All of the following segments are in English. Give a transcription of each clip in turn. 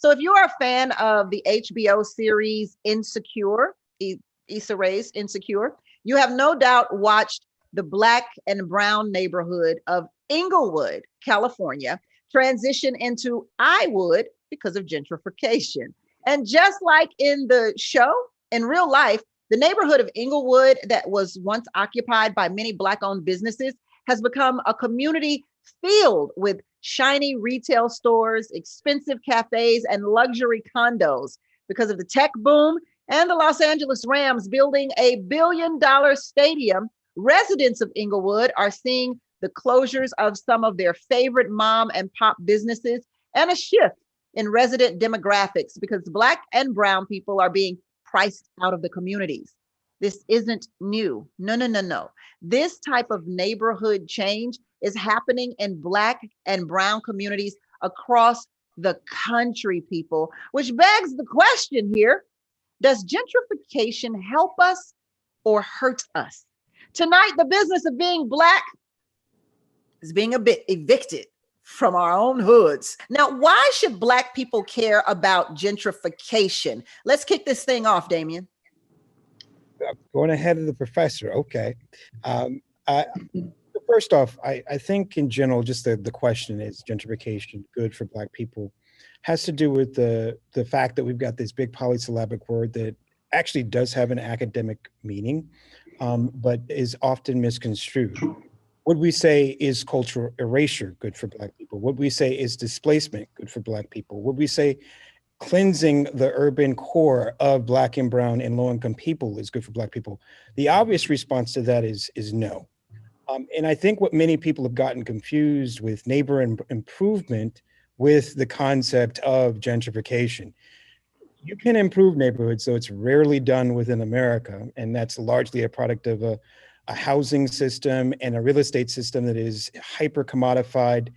So if you are a fan of the HBO series Insecure, Issa Rae's Insecure, you have no doubt watched the Black and brown neighborhood of Inglewood, California, transition into I would because of gentrification. And just like in the show, in real life, the neighborhood of Inglewood that was once occupied by many Black owned businesses has become a community filled with shiny retail stores, expensive cafes, and luxury condos because of the tech boom and the Los Angeles Rams building a $1 billion stadium. Residents of Inglewood are seeing the closures of some of their favorite mom and pop businesses and a shift in resident demographics because Black and brown people are being priced out of the communities. This isn't new. No, no, no, no. This type of neighborhood change is happening in Black and brown communities across the country, people, which begs the question here, does gentrification help us or hurt us? Tonight, the business of being Black is being a bit evicted from our own hoods. Now, why should Black people care about gentrification? Let's kick this thing off, Damien. Going ahead of the professor. Okay. First off, I think in general, just the question is gentrification good for Black people has to do with the fact that we've got this big polysyllabic word that actually does have an academic meaning, but is often misconstrued. Would we say is cultural erasure good for Black people? Would we say is displacement good for Black people? Would we say cleansing the urban core of Black and brown and low-income people is good for Black people? The obvious response to that is no. And I think what many people have gotten confused with neighborhood improvement with the concept of gentrification. You can improve neighborhoods, though it's rarely done within America, and that's largely a product of a housing system and a real estate system that is hyper commodified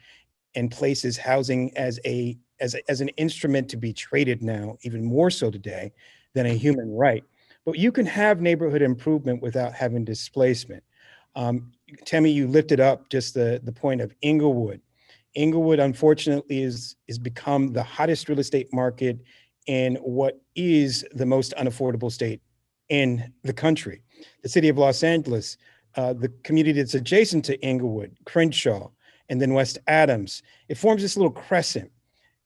and places housing as an instrument to be traded now, even more so today, than a human right. But you can have neighborhood improvement without having displacement. Tammi, you lifted up just the point of Inglewood. Inglewood, unfortunately, is become the hottest real estate market in what is the most unaffordable state in the country. The city of Los Angeles, the community that's adjacent to Inglewood, Crenshaw, and then West Adams, it forms this little crescent.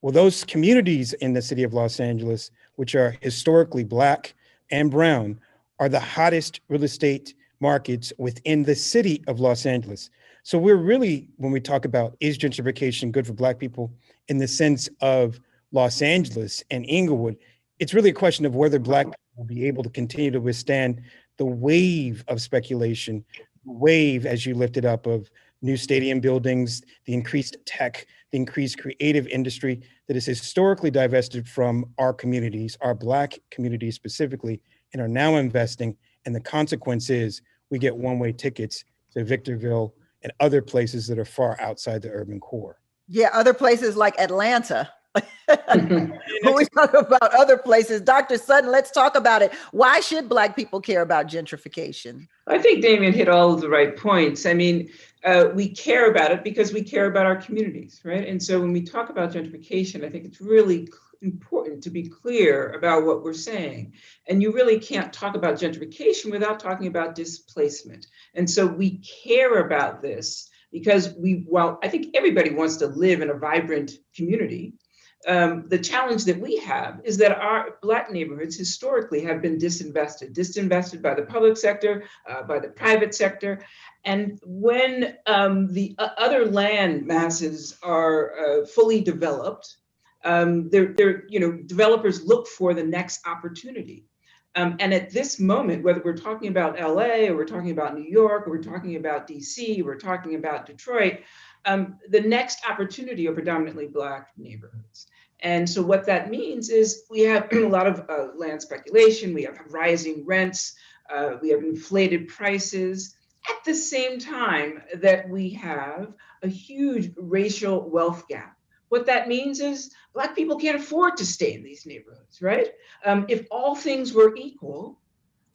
Well, those communities in the city of Los Angeles, which are historically Black and brown, are the hottest real estate markets within the city of Los Angeles. So we're really, when we talk about is gentrification good for Black people in the sense of Los Angeles and Inglewood, it's really a question of whether Black people will be able to continue to withstand the wave of speculation, wave, as you lifted up, of new stadium buildings, the increased tech, the increased creative industry that is historically divested from our communities, our Black communities specifically, and are now investing. And the consequence is we get one-way tickets to Victorville and other places that are far outside the urban core. Yeah, other places like Atlanta. When we talk about other places, Dr. Sutton, let's talk about it. Why should Black people care about gentrification? I think Damien hit all of the right points. I mean, we care about it because we care about our communities, right? And so when we talk about gentrification, I think it's really important to be clear about what we're saying. And you really can't talk about gentrification without talking about displacement. And so we care about this because while I think everybody wants to live in a vibrant community, the challenge that we have is that our Black neighborhoods historically have been disinvested by the public sector, by the private sector. And when the other land masses are fully developed, developers look for the next opportunity. And at this moment, whether we're talking about LA or we're talking about New York, or we're talking about DC, we're talking about Detroit, the next opportunity are predominantly Black neighborhoods. And so what that means is we have a lot of land speculation, we have rising rents, we have inflated prices, at the same time that we have a huge racial wealth gap. What that means is Black people can't afford to stay in these neighborhoods, right? If all things were equal,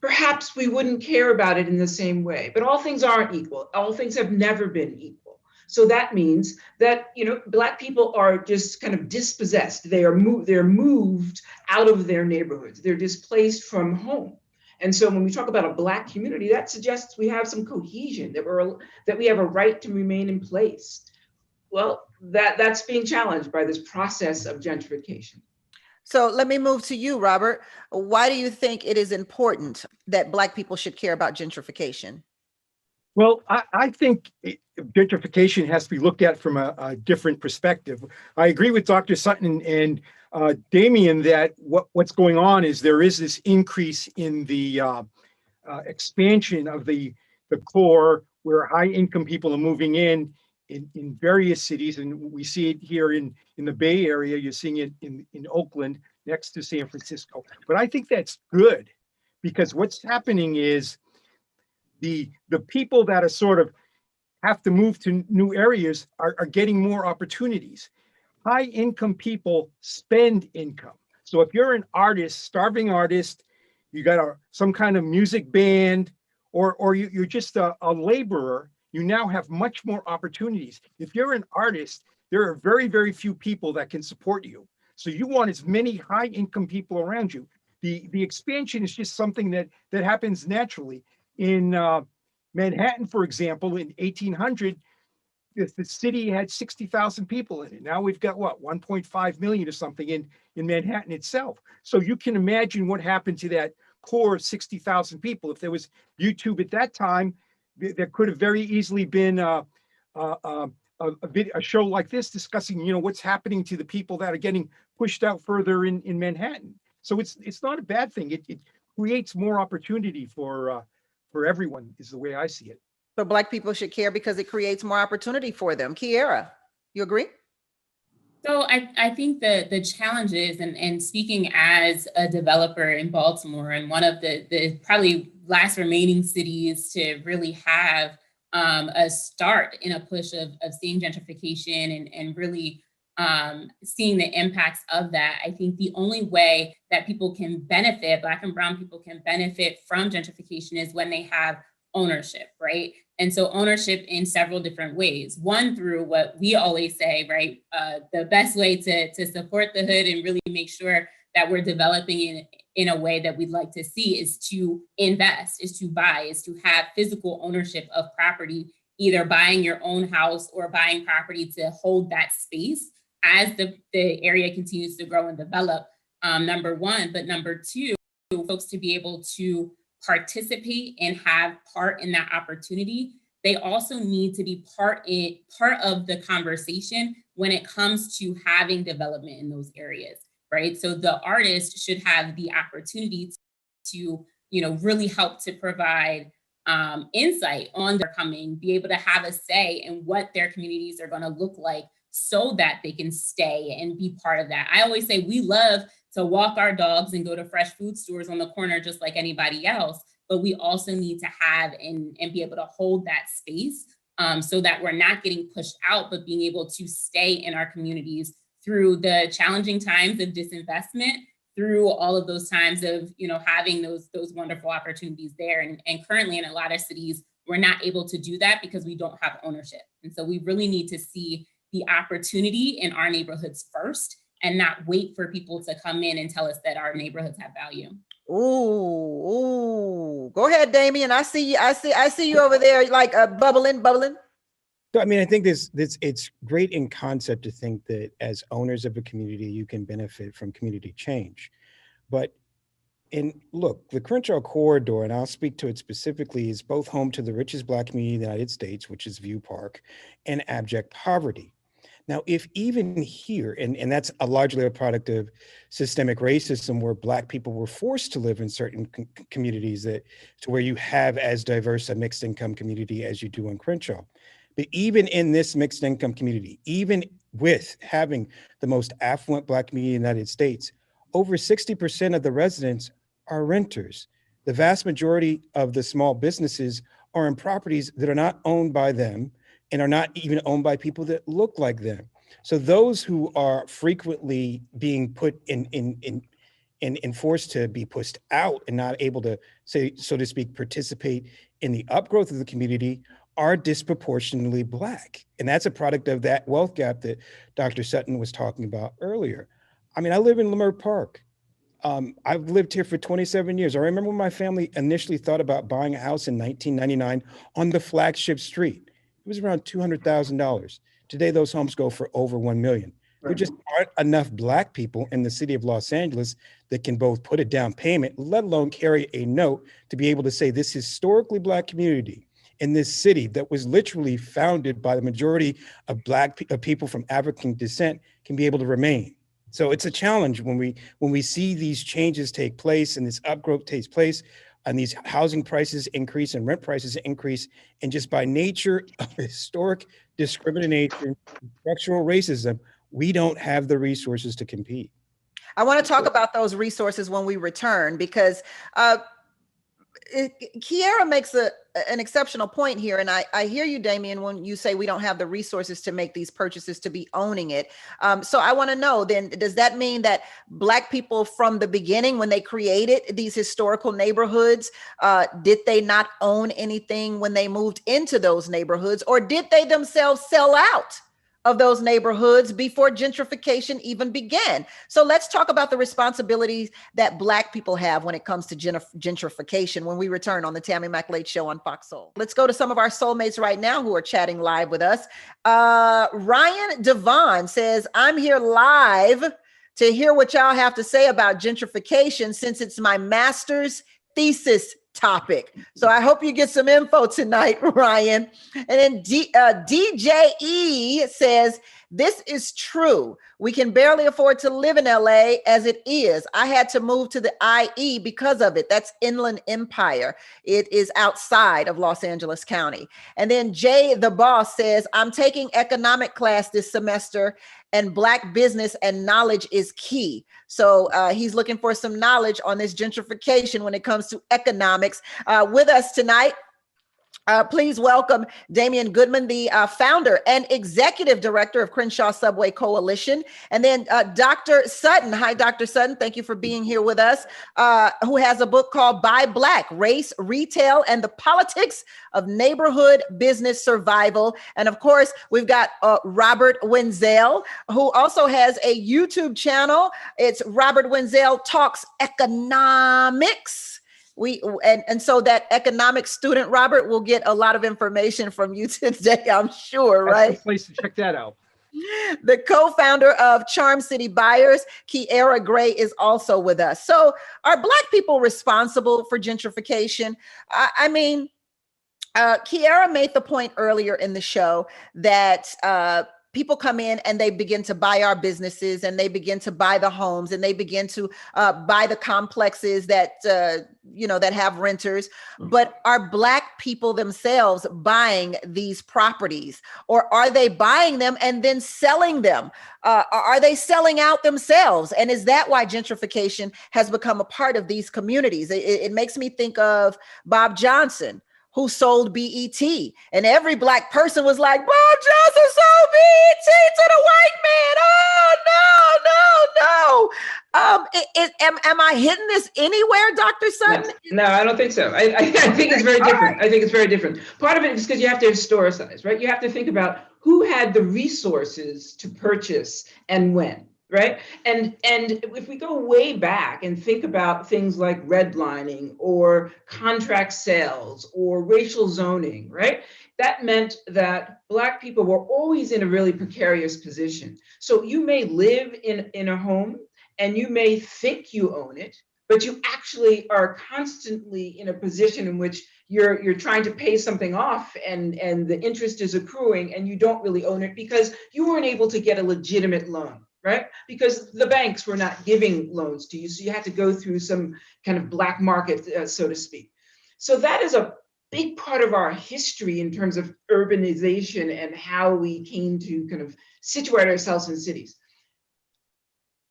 perhaps we wouldn't care about it in the same way, but all things aren't equal. All things have never been equal. So that means that, Black people are just kind of dispossessed. They're moved out of their neighborhoods. They're displaced from home. And so when we talk about a Black community, that suggests we have some cohesion, that we have a right to remain in place. Well, that's being challenged by this process of gentrification. So let me move to you, Robert. Why do you think it is important that Black people should care about gentrification? Well, I think gentrification has to be looked at from a different perspective. I agree with Dr. Sutton and Damien that what's going on is there is this increase in the expansion of the core where high income people are moving in various cities. And we see it here in the Bay Area. You're seeing it in Oakland next to San Francisco. But I think that's good because what's happening is the people that are sort of have to move to new areas are getting more opportunities. High income people spend income. So if you're an artist, starving artist, you got some kind of music band, or you're just a laborer, you now have much more opportunities. If you're an artist, there are very, very few people that can support you. So you want as many high income people around you. The expansion is just something that happens naturally. In Manhattan, for example, in 1800, the city had 60,000 people in it. Now we've got 1.5 million or something in Manhattan itself. So you can imagine what happened to that core of 60,000 people. If there was YouTube at that time, there could have very easily been a show like this discussing, what's happening to the people that are getting pushed out further in Manhattan. So it's not a bad thing. It creates more opportunity for everyone, is the way I see it. So Black people should care because it creates more opportunity for them. Kiera, you agree? So I think the challenge is, and speaking as a developer in Baltimore and one of the probably last remaining cities to really have a start in a push of seeing gentrification and really seeing the impacts of that, I think the only way that people can benefit, Black and Brown people can benefit from gentrification is when they have ownership, right? And so ownership in several different ways. One, through what we always say, right? The best way to support the hood and really make sure that we're developing in a way that we'd like to see is to invest, is to buy, is to have physical ownership of property, either buying your own house or buying property to hold that space as the area continues to grow and develop, number one. But number two, folks to be able to participate and have part in that opportunity. They also need to be part of the conversation when it comes to having development in those areas, right? So the artist should have the opportunity to, really help to provide insight on their coming, be able to have a say in what their communities are going to look like so that they can stay and be part of that. I always say we love to walk our dogs and go to fresh food stores on the corner just like anybody else, but we also need to have and be able to hold that space so that we're not getting pushed out, but being able to stay in our communities through the challenging times of disinvestment, through all of those times of having those wonderful opportunities there. And currently in a lot of cities, we're not able to do that because we don't have ownership. And so we really need to see the opportunity in our neighborhoods first and not wait for people to come in and tell us that our neighborhoods have value. Ooh. Go ahead, Damien. I see you. I see you over there, like bubbling. So, I mean, I think it's great in concept to think that as owners of a community, you can benefit from community change. But look, the Crenshaw corridor, and I'll speak to it specifically, is both home to the richest Black community in the United States, which is View Park, and abject poverty. Now, if even here, and that's largely a product of systemic racism where Black people were forced to live in certain communities to where you have as diverse a mixed income community as you do in Crenshaw. But even in this mixed income community, even with having the most affluent Black community in the United States, over 60% of the residents are renters. The vast majority of the small businesses are in properties that are not owned by them and are not even owned by people that look like them. So those who are frequently being put in forced to be pushed out and not able to, say, so to speak, participate in the upgrowth of the community are disproportionately Black. And that's a product of that wealth gap that Dr. Sutton was talking about earlier. I mean, I live in Leimert Park. I've lived here for 27 years. I remember when my family initially thought about buying a house in 1999 on the flagship street. It was around $200,000. Today, those homes go for over 1 million. There just aren't enough Black people in the city of Los Angeles that can both put a down payment, let alone carry a note to be able to say this historically Black community in this city that was literally founded by the majority of people from African descent can be able to remain. So it's a challenge when we see these changes take place and this upgrowth takes place and these housing prices increase and rent prices increase. And just by nature of historic discrimination, structural racism, we don't have the resources to compete. I want to talk about those resources when we return, because Kiara makes an exceptional point here. And I hear you, Damien, when you say we don't have the resources to make these purchases, to be owning it. So I want to know then, does that mean that Black people from the beginning, when they created these historical neighborhoods, did they not own anything when they moved into those neighborhoods, or did they themselves sell out of those neighborhoods before gentrification even began? So let's talk about the responsibilities that Black people have when it comes to gentrification when we return on the Tammi Mac Late Show on Fox Soul. Let's go to some of our soulmates right now who are chatting live with us. Ryan Devon says, I'm here live to hear what y'all have to say about gentrification since it's my master's thesis topic. So I hope you get some info tonight, Ryan. And then DJE says, this is true. We can barely afford to live in LA as it is. I had to move to the IE because of it. That's Inland Empire. It is outside of Los Angeles County. And then Jay the Boss says, I'm taking economic class this semester and Black business and knowledge is key. So he's looking for some knowledge on this gentrification when it comes to economics. With us tonight, please welcome Damian Goodman, the founder and executive director of Crenshaw Subway Coalition. And then Dr. Sutton. Hi, Dr. Sutton. Thank you for being here with us, who has a book called Buy Black, Race, Retail, and the Politics of Neighborhood Business Survival. And of course, we've got Robert Wenzel, who also has a YouTube channel. It's Robert Wenzel Talks Economics. And so that economics student, Robert, will get a lot of information from you today, I'm sure, right? That's the place to check that out. The co-founder of Charm City Buyers, Kiara Gray, is also with us. So are Black people responsible for gentrification? I mean, Kiara made the point earlier in the show that people come in and they begin to buy our businesses and they begin to buy the homes and they begin to buy the complexes that, that have renters. But are Black people themselves buying these properties, or are they buying them and then selling them? Are they selling out themselves? And is that why gentrification has become a part of these communities? It makes me think of Bob Johnson, who sold BET. And every Black person was like, Bob Johnson sold BET to the white man. Oh, no. Am I hitting this anywhere, Dr. Sutton? No, I don't think so. I think it's very different. I think it's very different. Part of it is because you have to historicize, right? You have to think about who had the resources to purchase and when. Right. And if we go way back and think about things like redlining or contract sales or racial zoning, right, that meant that Black people were always in a really precarious position. So you may live in a home and you may think you own it, but you actually are constantly in a position in which you're trying to pay something off and the interest is accruing and you don't really own it because you weren't able to get a legitimate loan. Right? Because the banks were not giving loans to you. So you had to go through some kind of black market, so to speak. So that is a big part of our history in terms of urbanization and how we came to kind of situate ourselves in cities.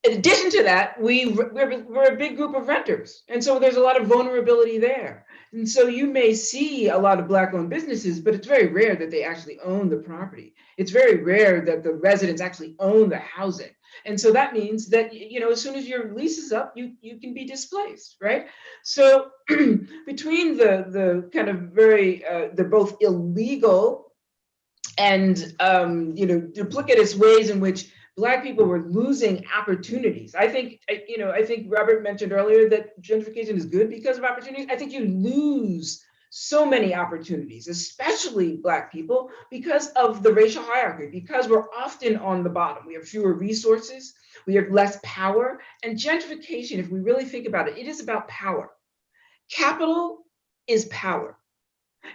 In addition to that, we're a big group of renters. And so there's a lot of vulnerability there. And so you may see a lot of Black-owned businesses, but it's very rare that they actually own the property. It's very rare that the residents actually own the housing. And so that means that, as soon as your lease is up, you can be displaced, right? So between the kind of they're both illegal and, duplicitous ways in which Black people were losing opportunities. I think Robert mentioned earlier that gentrification is good because of opportunities. I think you lose so many opportunities, especially Black people, because of the racial hierarchy, because we're often on the bottom. We have fewer resources, we have less power. And gentrification, if we really think about it, it is about power. Capital is power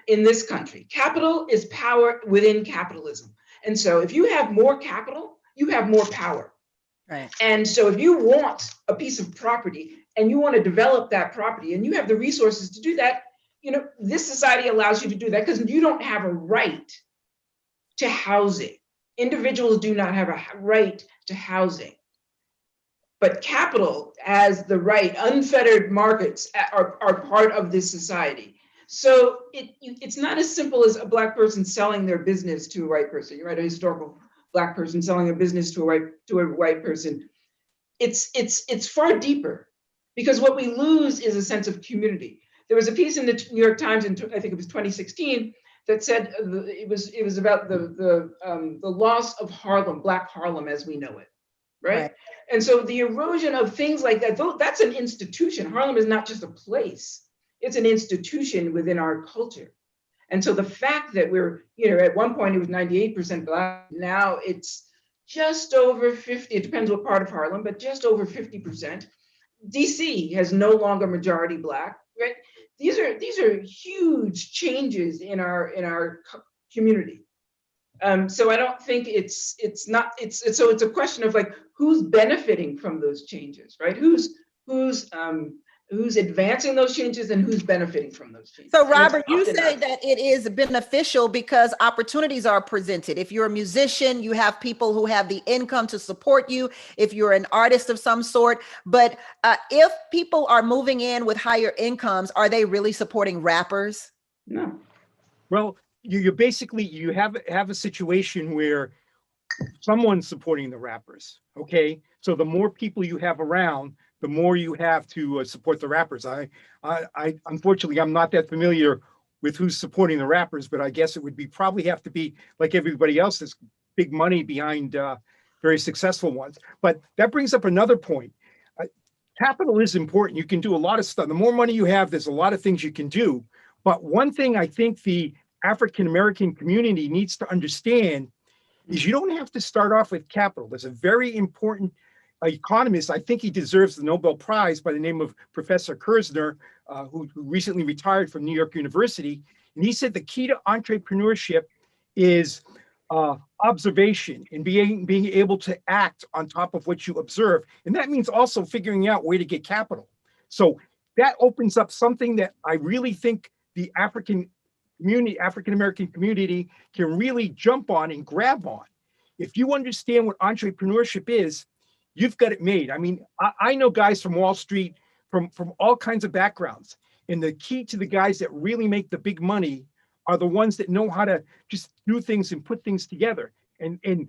in this country. Capital is power within capitalism. And so if you have more capital, you have more power. Right. And so if you want a piece of property and you want to develop that property and you have the resources to do that, this society allows you to do that because you don't have a right to housing. Individuals do not have a right to housing. But capital has the right, unfettered markets are part of this society. So it's not as simple as a Black person selling their business to a white person. You're right, a historical Black person selling a business to a white person. It's far deeper, because what we lose is a sense of community. There was a piece in the New York Times in I think it was 2016 that said it was about the loss of Harlem, Black Harlem as we know it, right? And so the erosion of things like that, that's an institution. Harlem is not just a place; it's an institution within our culture. And so the fact that we're, at one point it was 98% Black, now it's just over 50, it depends what part of Harlem, but just over 50%. DC has no longer majority Black, right? These are huge changes in our community. So I don't think it's a question of like, who's benefiting from those changes, right? Who's advancing those changes and who's benefiting from those changes. So Robert, you say that it is beneficial because opportunities are presented. If you're a musician, you have people who have the income to support you. If you're an artist of some sort, but if people are moving in with higher incomes, are they really supporting rappers? No. Well, you basically, you have a situation where someone's supporting the rappers. Okay. So the more people you have around, the more you have to support the rappers. I unfortunately, I'm not that familiar with who's supporting the rappers, but I guess it would probably have to be like everybody else, there's big money behind very successful ones. But that brings up another point. Capital is important. You can do a lot of stuff. The more money you have, there's a lot of things you can do. But one thing I think the African-American community needs to understand is you don't have to start off with capital. There's a very important economist, I think he deserves the Nobel Prize, by the name of Professor Kerzner, who recently retired from New York University. And he said the key to entrepreneurship is observation and being able to act on top of what you observe. And that means also figuring out where to get capital. So that opens up something that I really think the African-American community can really jump on and grab on. If you understand what entrepreneurship is, you've got it made. I mean, I know guys from Wall Street, from all kinds of backgrounds. And the key to the guys that really make the big money are the ones that know how to just do things and put things together. And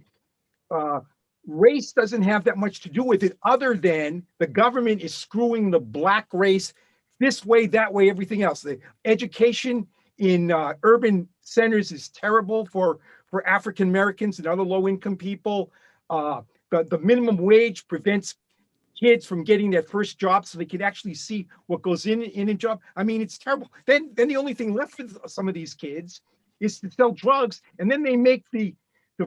race doesn't have that much to do with it, other than the government is screwing the Black race this way, that way, everything else. The education in urban centers is terrible for African Americans and other low-income people. The minimum wage prevents kids from getting their first job so they can actually see what goes in a job. I mean, it's terrible. Then the only thing left for some of these kids is to sell drugs. And then they make the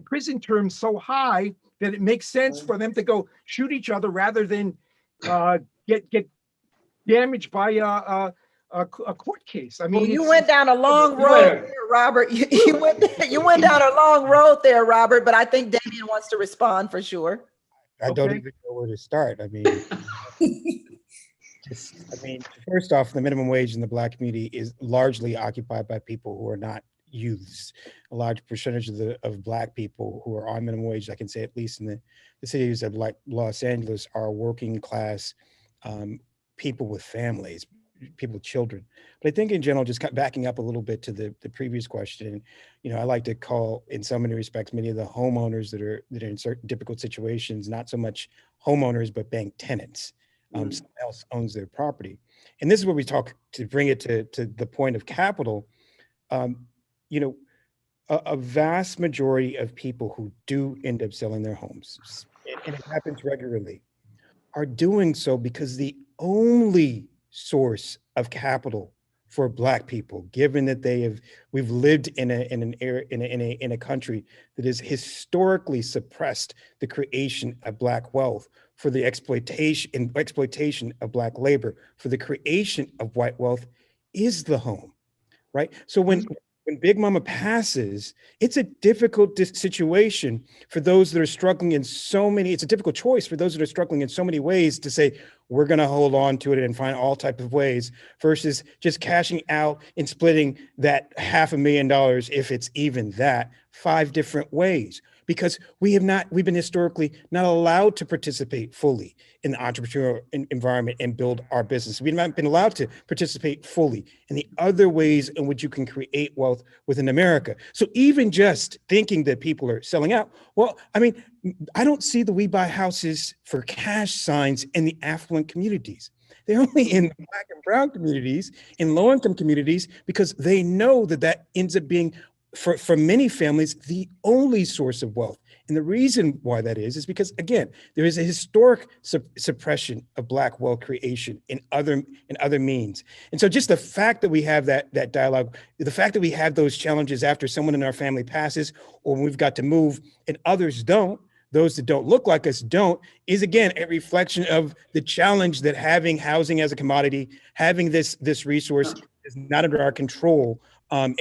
prison terms so high that it makes sense for them to go shoot each other rather than get damaged by a court case. I mean, well, you went down a long road there, Robert. You went down a long road there, Robert, but I think Damien wants to respond for sure. I don't even know where to start. I mean, first off, the minimum wage in the Black community is largely occupied by people who are not youths. A large percentage of Black people who are on minimum wage, I can say at least in the cities of like Los Angeles, are working class people with families. people with children. But I think in general, just backing up a little bit to the previous question, I like to call, in so many respects, many of the homeowners that are in certain difficult situations, not so much homeowners, but bank tenants. Someone else owns their property. And this is where we talk, to bring it to the point of capital. A vast majority of people who do end up selling their homes, and it happens regularly, are doing so because the only source of capital for Black people, given that we've lived in a country that has historically suppressed the creation of Black wealth, for the exploitation of Black labor, for the creation of white wealth, is the home, right? So when Big Mama passes, it's a difficult situation for those that are struggling it's a difficult choice for those that are struggling in so many ways to say, we're going to hold on to it and find all type of ways, versus just cashing out and splitting that $500,000, if it's even that, 5 different ways. Because we've been historically not allowed to participate fully in the entrepreneurial environment and build our business. We've not been allowed to participate fully in the other ways in which you can create wealth within America. So even just thinking that people are selling out, well, I mean, I don't see the We Buy Houses for Cash signs in the affluent communities. They're only in the Black and brown communities, in low-income communities, because they know that ends up being, for many families, the only source of wealth. And the reason why that is because, again, there is a historic suppression of Black wealth creation in other means. And so just the fact that we have that dialogue, the fact that we have those challenges after someone in our family passes, or when we've got to move and others don't, those that don't look like us don't, is again a reflection of the challenge that having housing as a commodity, having this resource is not under our control, and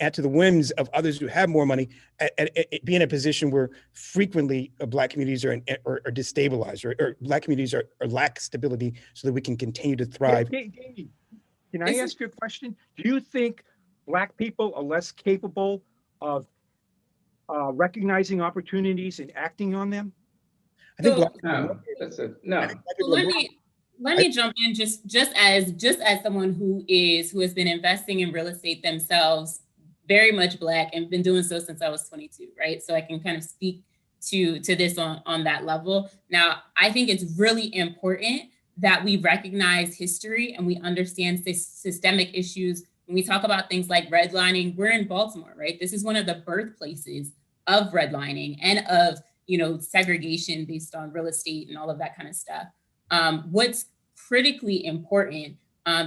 add to the whims of others who have more money, be in a position where frequently Black communities are destabilized, or Black communities are lack stability, so that we can continue to thrive. Can I ask you a question? Do you think Black people are less capable of recognizing opportunities and acting on them? I think no. Let me jump in just as someone who has been investing in real estate themselves, very much Black, and been doing so since I was 22, right? So I can kind of speak to this on that level. Now, I think it's really important that we recognize history and we understand systemic issues. When we talk about things like redlining, we're in Baltimore, right? This is one of the birthplaces of redlining and of, segregation based on real estate and all of that kind of stuff. What's critically important,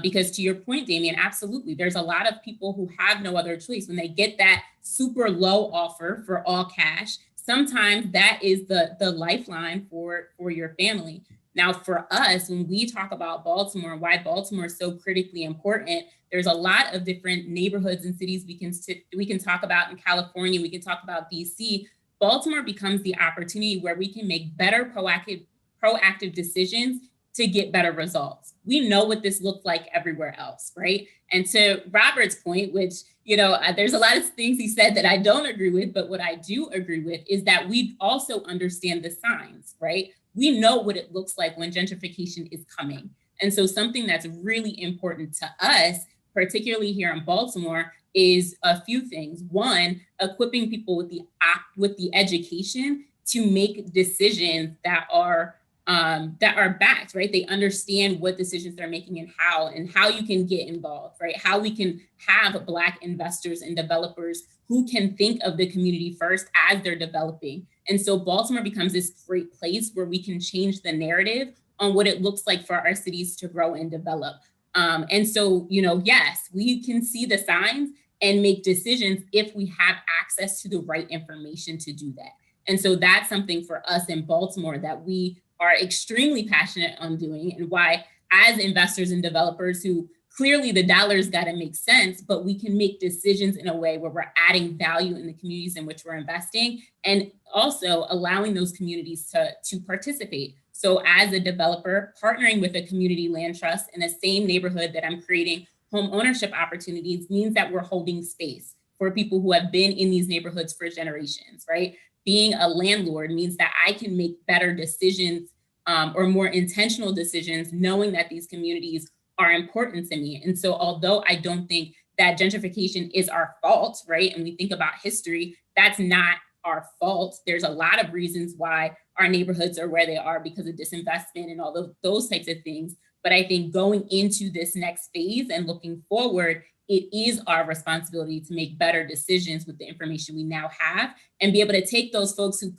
because to your point, Damien, absolutely, there's a lot of people who have no other choice. When they get that super low offer for all cash, sometimes that is the lifeline for your family. Now, for us, when we talk about Baltimore, why Baltimore is so critically important, there's a lot of different neighborhoods and cities we can talk about in California, we can talk about DC. Baltimore becomes the opportunity where we can make better proactive decisions to get better results. We know what this looks like everywhere else, right? And to Robert's point, which, there's a lot of things he said that I don't agree with, but what I do agree with is that we also understand the signs, right? We know what it looks like when gentrification is coming. And so something that's really important to us, particularly here in Baltimore, is a few things. One, equipping people with the education to make decisions that are backed, right? They understand what decisions they're making and how you can get involved, right? How we can have Black investors and developers who can think of the community first as they're developing. And so Baltimore becomes this great place where we can change the narrative on what it looks like for our cities to grow and develop. And so, yes, we can see the signs and make decisions if we have access to the right information to do that. And so that's something for us in Baltimore that we are extremely passionate on doing, and why, as investors and developers who clearly the dollars got to make sense, but we can make decisions in a way where we're adding value in the communities in which we're investing, and also allowing those communities to participate. So as a developer, partnering with a community land trust in the same neighborhood that I'm creating home ownership opportunities means that we're holding space for people who have been in these neighborhoods for generations, right? Being a landlord means that I can make better decisions or more intentional decisions, knowing that these communities are important to me. And so although I don't think that gentrification is our fault, right? And we think about history, that's not our fault. There's a lot of reasons why our neighborhoods are where they are because of disinvestment and all of those types of things. But I think going into this next phase and looking forward, it is our responsibility to make better decisions with the information we now have and be able to take those folks who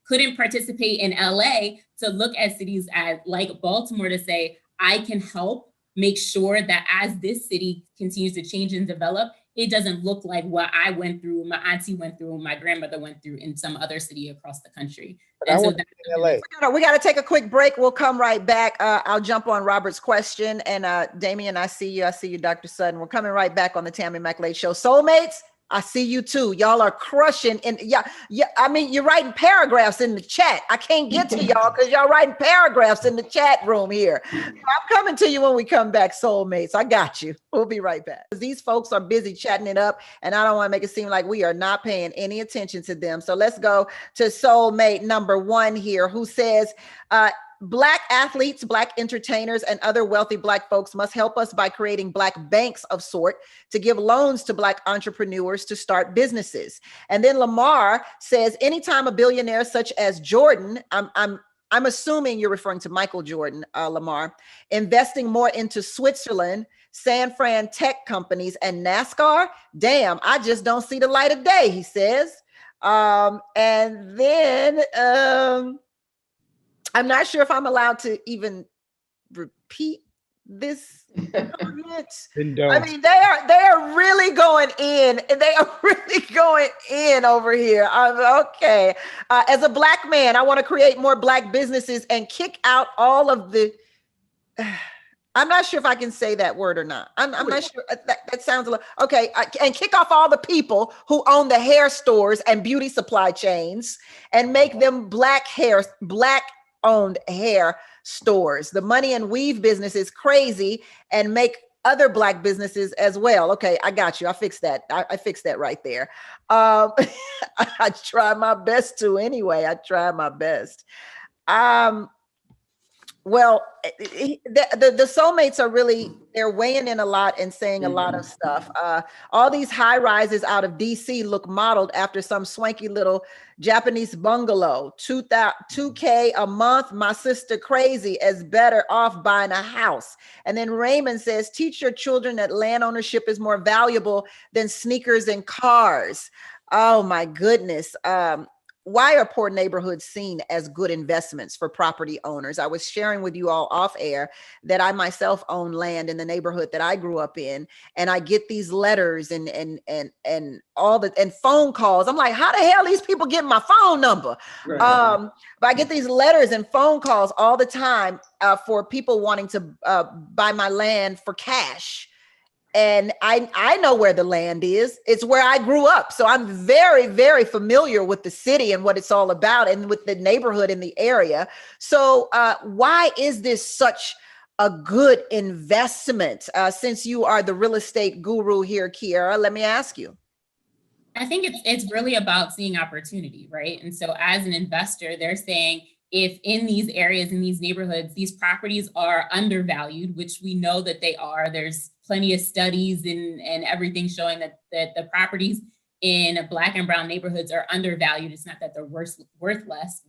couldn't participate in LA to look at cities like Baltimore to say, I can help make sure that as this city continues to change and develop, it doesn't look like what I went through, my auntie went through, my grandmother went through in some other city across the country. And so we got to take a quick break. We'll come right back. I'll jump on Robert's question. And Damien, I see you. I see you, Dr. Sutton. We're coming right back on the Tammi Mac Late Show. Soulmates, I see you too. Y'all are crushing. And yeah. I mean, you're writing paragraphs in the chat. I can't get to y'all because y'all writing paragraphs in the chat room here. So I'm coming to you when we come back, soulmates. I got you. We'll be right back. These folks are busy chatting it up, and I don't want to make it seem like we are not paying any attention to them. So let's go to soulmate number 1 here, who says, Black athletes, Black entertainers, and other wealthy Black folks must help us by creating Black banks of sort to give loans to Black entrepreneurs to start businesses. And then Lamar says, anytime a billionaire such as Jordan, I'm assuming you're referring to Michael Jordan, Lamar, investing more into Switzerland, San Fran tech companies, and NASCAR, damn, I just don't see the light of day, he says. And then I'm not sure if I'm allowed to even repeat this comment. I mean, they are really going in. They are really going in over here. Okay. As a Black man, I want to create more Black businesses and kick out all of the. I'm not sure if I can say that word or not. I'm not sure. That sounds a little okay. And kick off all the people who own the hair stores and beauty supply chains and make them Black owned hair stores. The money and weave business is crazy, and make other Black businesses as well. Okay, I got you. I fixed that. I fixed that right there. I try my best to anyway. I try my best. Well, the soulmates are really, they're weighing in a lot and saying a lot of stuff. All these high rises out of DC look modeled after some swanky little Japanese bungalow. $2K a month, my sister crazy, is better off buying a house. And then Raymond says, teach your children that land ownership is more valuable than sneakers and cars. Oh my goodness. Why are poor neighborhoods seen as good investments for property owners? I was sharing with you all off air that I myself own land in the neighborhood that I grew up in, and I get these letters and all the and phone calls. I'm like, how the hell these people get my phone number? Right. But I get these letters and phone calls all the time for people wanting to buy my land for cash. And I know where the land is. It's where I grew up. So I'm very, very familiar with the city and what it's all about and with the neighborhood in the area. So why is this such a good investment? Since you are the real estate guru here, Kiara, let me ask you. I think it's really about seeing opportunity, right? And so as an investor, they're saying, if in these areas, in these neighborhoods, these properties are undervalued, which we know that they are, there's plenty of studies and everything showing that the properties in Black and brown neighborhoods are undervalued. It's not that they're worth less,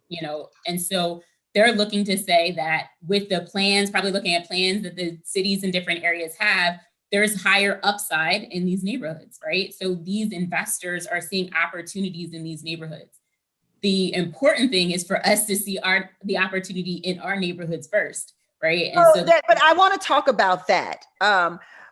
you know? And so they're looking to say that with the plans, probably looking at plans that the cities in different areas have, there's higher upside in these neighborhoods, right? So these investors are seeing opportunities in these neighborhoods. The important thing is for us to see the opportunity in our neighborhoods first, right? And but I want to talk about that.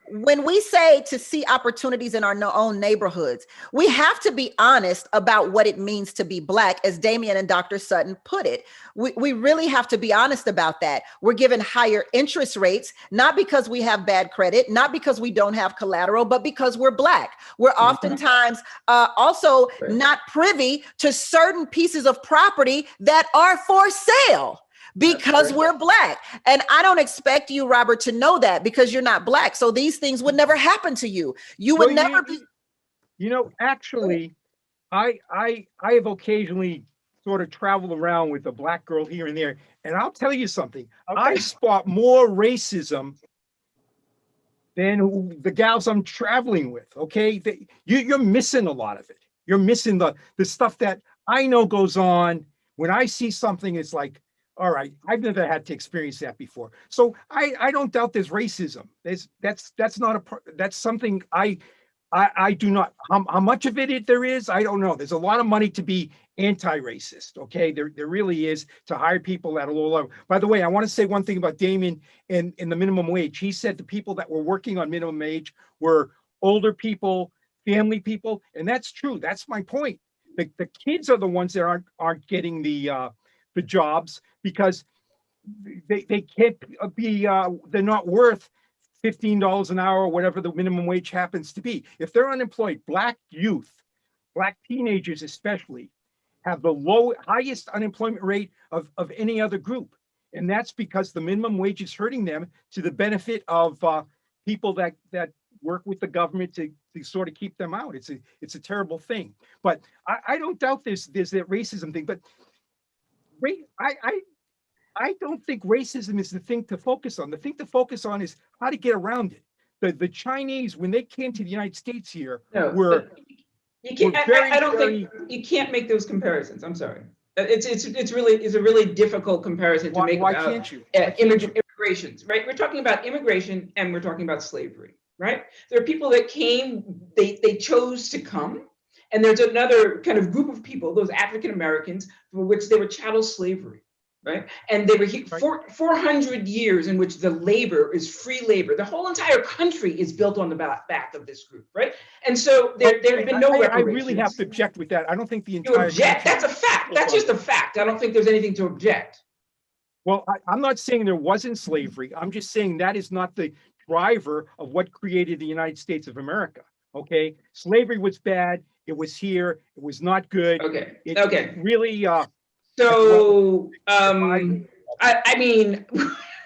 When we say to see opportunities in our own neighborhoods, we have to be honest about what it means to be Black, as Damien and Dr. Sutton put it. We really have to be honest about that. We're given higher interest rates, not because we have bad credit, not because we don't have collateral, but because we're Black. We're oftentimes also not privy to certain pieces of property that are for sale, because we're Black. And I don't expect you, Robert, to know that because you're not Black. So these things would never happen to you. You would never be. You know, actually, I have occasionally sort of traveled around with a Black girl here and there. And I'll tell you something. Okay. I spot more racism than the gals I'm traveling with. Okay, you're missing a lot of it. You're missing the stuff that I know goes on. When I see something, it's like, all right, I've never had to experience that before. So I don't doubt there's racism. That's not that's something I do not, how much of it there is, I don't know. There's a lot of money to be anti-racist, okay? There really is, to hire people at a low level. By the way, I want to say one thing about Damien and the minimum wage. He said the people that were working on minimum wage were older people, family people, and that's true. That's my point. The kids are the ones that aren't getting the jobs because they can't be, they're not worth $15 an hour or whatever the minimum wage happens to be. If they're unemployed, Black youth, Black teenagers especially, have the highest unemployment rate of any other group. And that's because the minimum wage is hurting them to the benefit of people that work with the government to sort of keep them out. It's a terrible thing. But I don't doubt there's that racism thing. But I don't think racism is the thing to focus on. The thing to focus on is how to get around it. The Chinese, when they came to the United States here, were you can't. I don't think you can't make those comparisons. I'm sorry. It's a really difficult comparison to make. Why can't you? Immigrations, right? We're talking about immigration and we're talking about slavery, right? There are people that came. They chose to come. And there's another kind of group of people, those African Americans, for which they were chattel slavery. Right. And they were here 400 years in which the labor is free labor. The whole entire country is built on the back of this group. Right. And so there have been no reparations. I really have to object with that. I don't think the entire. You object? That's a fact. That's just a fact. I don't think there's anything to object. Well, I'm not saying there wasn't slavery. I'm just saying that is not the driver of what created the United States of America. Okay. Slavery was bad. It was here. It was not good. Okay. It really. So, I mean,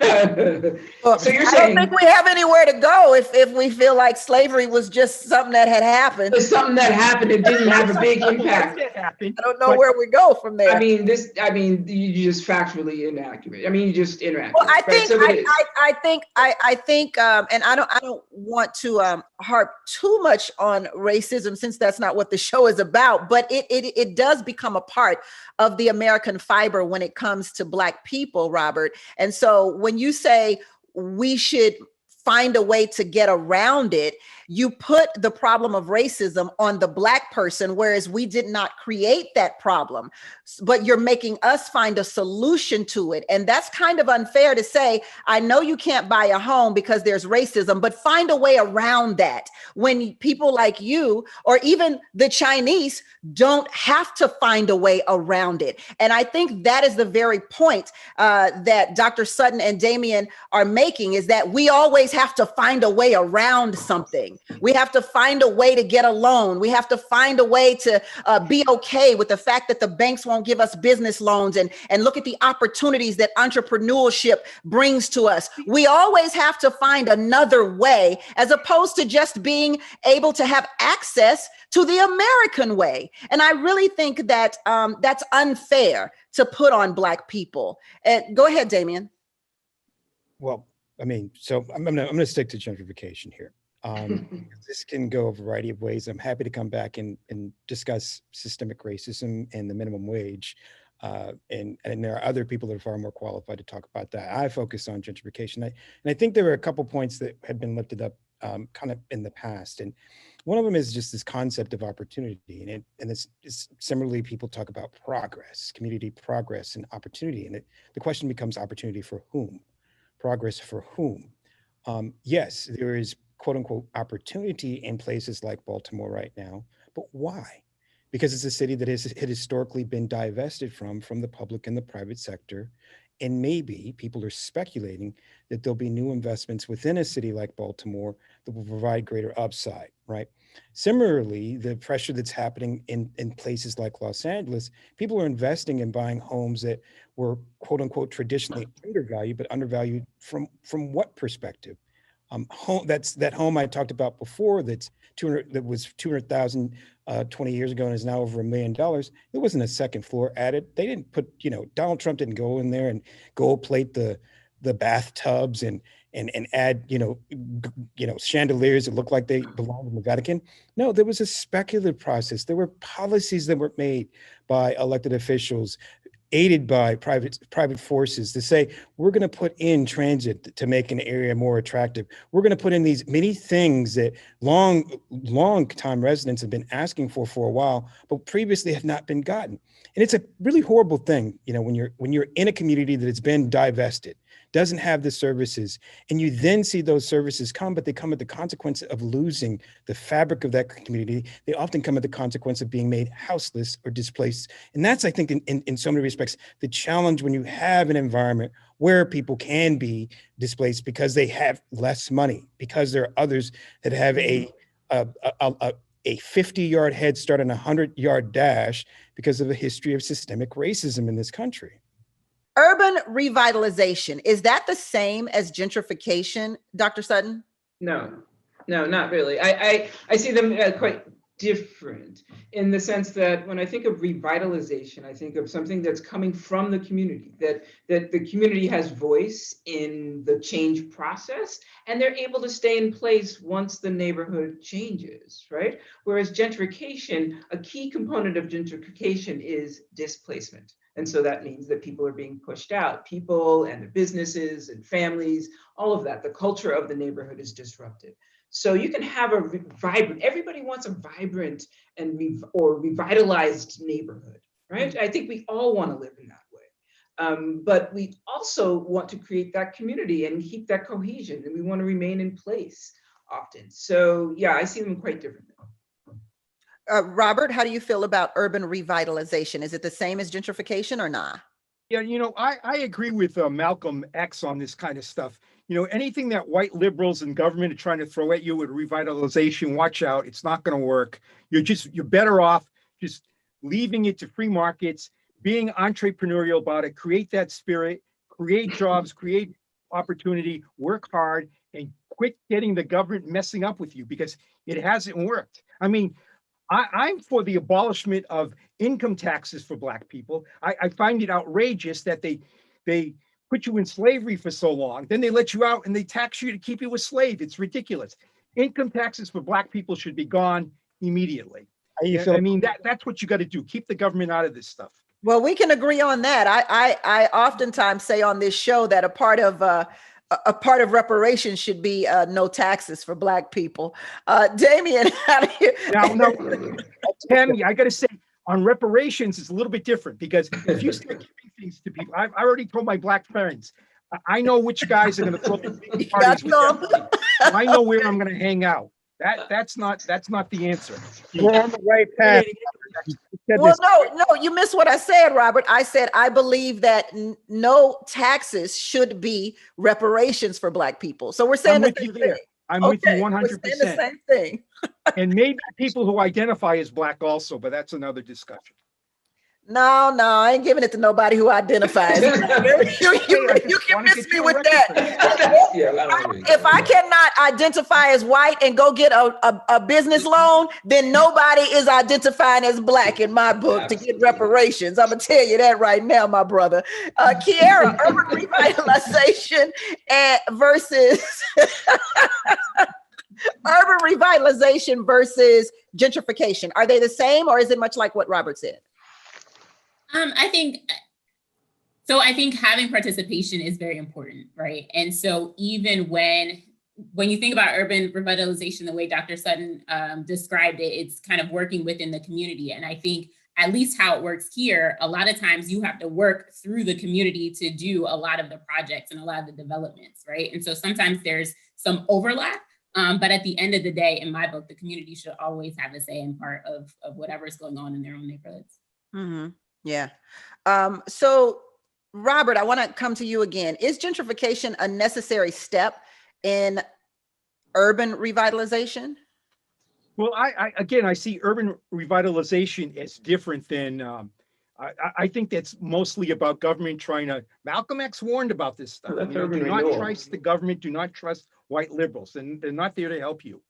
Well, so you're I saying don't think we have anywhere to go if we feel like slavery was just something that had happened. it's something that happened, it didn't have a big impact. I don't know where we go from there. I mean, you just factually inaccurate. I mean, you just inaccurate. Well, I right? think, I think, and I don't want to harp too much on racism since that's not what the show is about. But it does become a part of the American fiber when it comes to Black people, Robert. And so when you say we should find a way to get around it, you put the problem of racism on the Black person, whereas we did not create that problem, but you're making us find a solution to it. And that's kind of unfair to say, I know you can't buy a home because there's racism, but find a way around that when people like you, or even the Chinese, don't have to find a way around it. And I think that is the very point that Dr. Sutton and Damien are making, is that we always have to find a way around something. We have to find a way to get a loan. We have to find a way to be okay with the fact that the banks won't give us business loans, and look at the opportunities that entrepreneurship brings to us. We always have to find another way, as opposed to just being able to have access to the American way. And I really think that that's unfair to put on Black people. Go ahead, Damien. Well, I mean, so I'm gonna stick to gentrification here. This can go a variety of ways. I'm happy to come back and discuss systemic racism and the minimum wage. And there are other people that are far more qualified to talk about that. I focus on gentrification. And I think there were a couple points that had been lifted up kind of in the past. And one of them is just this concept of opportunity. And it's similarly, people talk about progress, community progress and opportunity. And the question becomes, opportunity for whom? Progress for whom? Yes, there is quote unquote opportunity in places like Baltimore right now, but why? Because it's a city that has historically been divested from the public and the private sector. And maybe people are speculating that there'll be new investments within a city like Baltimore that will provide greater upside, right? Similarly, the pressure that's happening in places like Los Angeles, people are investing in buying homes that were quote unquote traditionally undervalued, but undervalued from what perspective? That home I talked about before that was $200,000 20 years ago and is now over $1 million. It wasn't a second floor added. They didn't put, Donald Trump didn't go in there and gold plate the bathtubs and and add, chandeliers that look like they belong in the Vatican. No, there was a speculative process. There were policies that were made by elected officials, aided by private forces, to say, we're going to put in transit to make an area more attractive. We're going to put in these many things that long time residents have been asking for a while, but previously have not been gotten. And it's a really horrible thing, when you're in a community that has been divested, doesn't have the services, and you then see those services come, but they come at the consequence of losing the fabric of that community. They often come at the consequence of being made houseless or displaced. And that's, I think, in so many respects, the challenge when you have an environment where people can be displaced because they have less money, because there are others that have a 50-yard head start and a 100-yard dash because of a history of systemic racism in this country. Urban revitalization, is that the same as gentrification, Dr. Sutton? No, not really. I see them quite different in the sense that when I think of revitalization, I think of something that's coming from the community, that the community has voice in the change process, and they're able to stay in place once the neighborhood changes, right? Whereas gentrification, a key component of gentrification is displacement. And so that means that people are being pushed out, people and their businesses and families, all of that. The culture of the neighborhood is disrupted. So you can have a vibrant, everybody wants a vibrant and revitalized neighborhood, right? I think we all want to live in that way. But we also want to create that community and keep that cohesion, and we want to remain in place often. So yeah, I see them quite differently. Robert, how do you feel about urban revitalization? Is it the same as gentrification or not? Yeah, I agree with Malcolm X on this kind of stuff. Anything that white liberals and government are trying to throw at you with revitalization, watch out, it's not going to work. You're better off just leaving it to free markets, being entrepreneurial about it, create that spirit, create jobs, create opportunity, work hard, and quit getting the government messing up with you, because it hasn't worked. I mean, I'm for the abolishment of income taxes for Black people. I find it outrageous that they put you in slavery for so long, then they let you out and they tax you to keep you a slave. It's ridiculous. Income taxes for Black people should be gone immediately. I mean, that's what you got to do. Keep the government out of this stuff. Well, we can agree on that. I oftentimes say on this show that a part of reparations should be no taxes for Black people. Damien, how do you? Now, Tammy, I got to say, on reparations, it's a little bit different, because if you start giving things to people, I already told my Black friends, I know which guys are going to throw the big parties with them. I know where I'm going to hang out. That's not the answer. We're on the right path. Well, no, you missed what I said, Robert. I said I believe that no taxes should be reparations for Black people. So we're saying the same thing. I'm with you 100%. We're saying the same thing. And maybe people who identify as Black also, but that's another discussion. No, I ain't giving it to nobody who identifies. You can miss me with that. If I cannot identify as white and go get a business loan, then nobody is identifying as Black in my book to get reparations. I'm gonna tell you that right now, my brother. Kiara, urban revitalization versus urban revitalization versus gentrification. Are they the same, or is it much like what Robert said? I think having participation is very important, right? And so even when you think about urban revitalization, the way Dr. Sutton described it, it's kind of working within the community. And I think at least how it works here, a lot of times you have to work through the community to do a lot of the projects and a lot of the developments, right? And so sometimes there's some overlap, but at the end of the day, in my book, the community should always have a say in part of whatever is going on in their own neighborhoods. Mm-hmm. Yeah. So Robert, I want to come to you again. Is gentrification a necessary step in urban revitalization? Well, I see urban revitalization as different than, I think that's mostly about government trying to, Malcolm X warned about this stuff. Do not trust the government, do not trust white liberals, and they're not there to help you.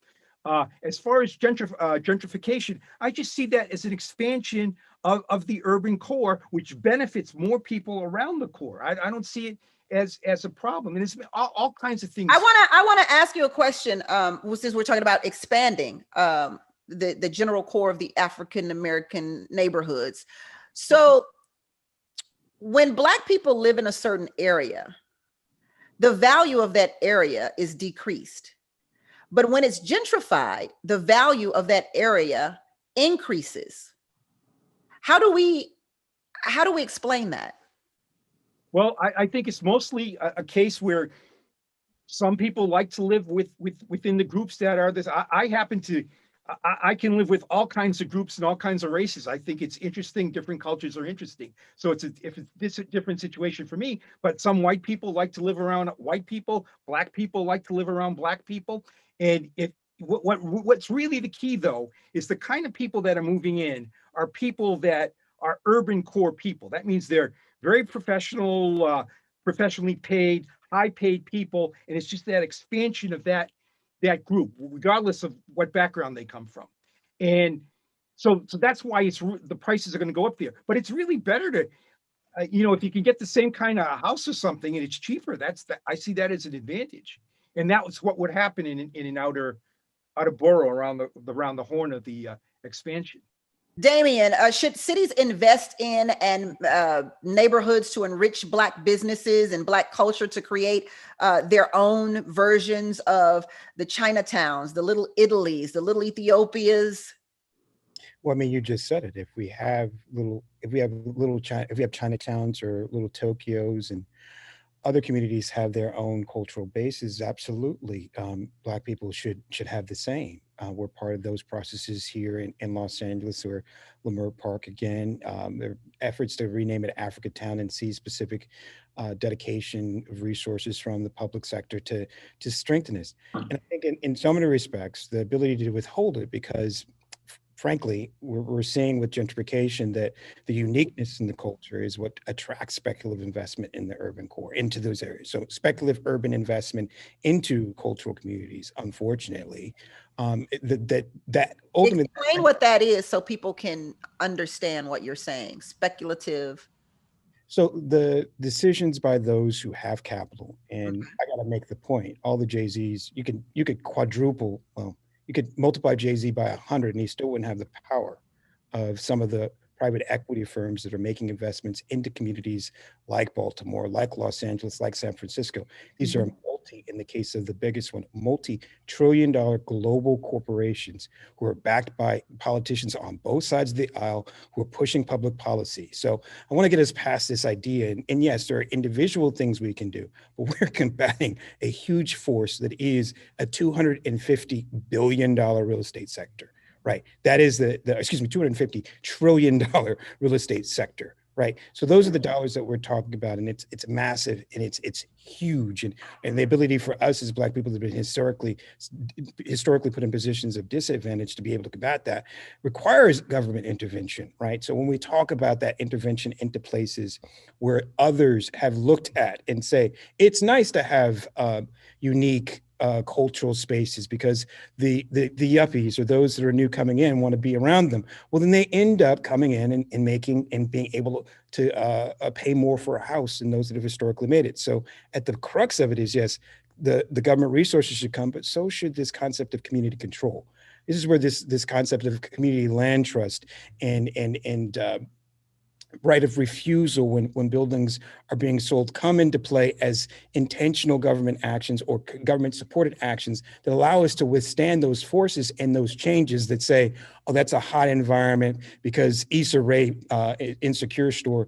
As far as gentrification, I just see that as an expansion of the urban core, which benefits more people around the core. I don't see it as a problem, and it's all kinds of things. I wanna ask you a question. Since we're talking about expanding the general core of the African American neighborhoods, so when Black people live in a certain area, the value of that area is decreased. But when it's gentrified, the value of that area increases. How do we explain that? Well, I think it's mostly a case where some people like to live within the groups that are this. I happen to, I can live with all kinds of groups and all kinds of races. I think it's interesting. Different cultures are interesting. So it's a different situation for me. But some white people like to live around white people. Black people like to live around Black people. And what's really the key, though, is the kind of people that are moving in are people that are urban core people. That means they're very professional, professionally paid, high paid people. And it's just that expansion of that group, regardless of what background they come from. And so that's why the prices are going to go up there. But it's really better to, if you can get the same kind of house or something and it's cheaper, I see that as an advantage. And that was what would happen in an outer borough around the horn of the expansion. Damien, should cities invest in and neighborhoods to enrich Black businesses and Black culture to create their own versions of the Chinatowns, the little Italies, the little Ethiopias? Well, I mean, you just said it. If we have Chinatowns or little Tokyos, and other communities have their own cultural bases, absolutely, Black people should have the same. We're part of those processes here in Los Angeles, or Leimert Park again. There are efforts to rename it Africatown and see specific dedication of resources from the public sector to strengthen this. And I think in so many respects, the ability to withhold it, because frankly, we're seeing with gentrification that the uniqueness in the culture is what attracts speculative investment in the urban core, into those areas. So speculative urban investment into cultural communities, unfortunately, that ultimately— Explain what that is so people can understand what you're saying. Speculative. So the decisions by those who have capital, and I got to make the point, all the Jay-Z's, you could quadruple, well, you could multiply Jay-Z by 100 and he still wouldn't have the power of some of the private equity firms that are making investments into communities like Baltimore, like Los Angeles, like San Francisco. These are in the case of the biggest one, multi-trillion-dollar global corporations who are backed by politicians on both sides of the aisle who are pushing public policy. So I want to get us past this idea. And yes, there are individual things we can do, but we're combating a huge force that is a $250 billion real estate sector, right? That is $250 trillion real estate sector. Right. So those are the dollars that we're talking about. And it's massive and it's huge. And the ability for us as Black people to be historically put in positions of disadvantage to be able to combat that requires government intervention. Right. So when we talk about that intervention into places where others have looked at and say, it's nice to have unique cultural spaces because the yuppies or those that are new coming in want to be around them. Well, then they end up coming in and making and being able to pay more for a house than those that have historically made it. So at the crux of it is, yes, the government resources should come, but so should this concept of community control. This is where this concept of community land trust and right of refusal when buildings are being sold come into play as intentional government actions or government supported actions that allow us to withstand those forces and those changes that say, oh, that's a hot environment because Issa Rae Insecure show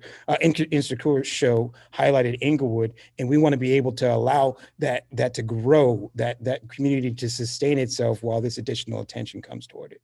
highlighted Inglewood, and we want to be able to allow that to grow, that community to sustain itself while this additional attention comes toward it.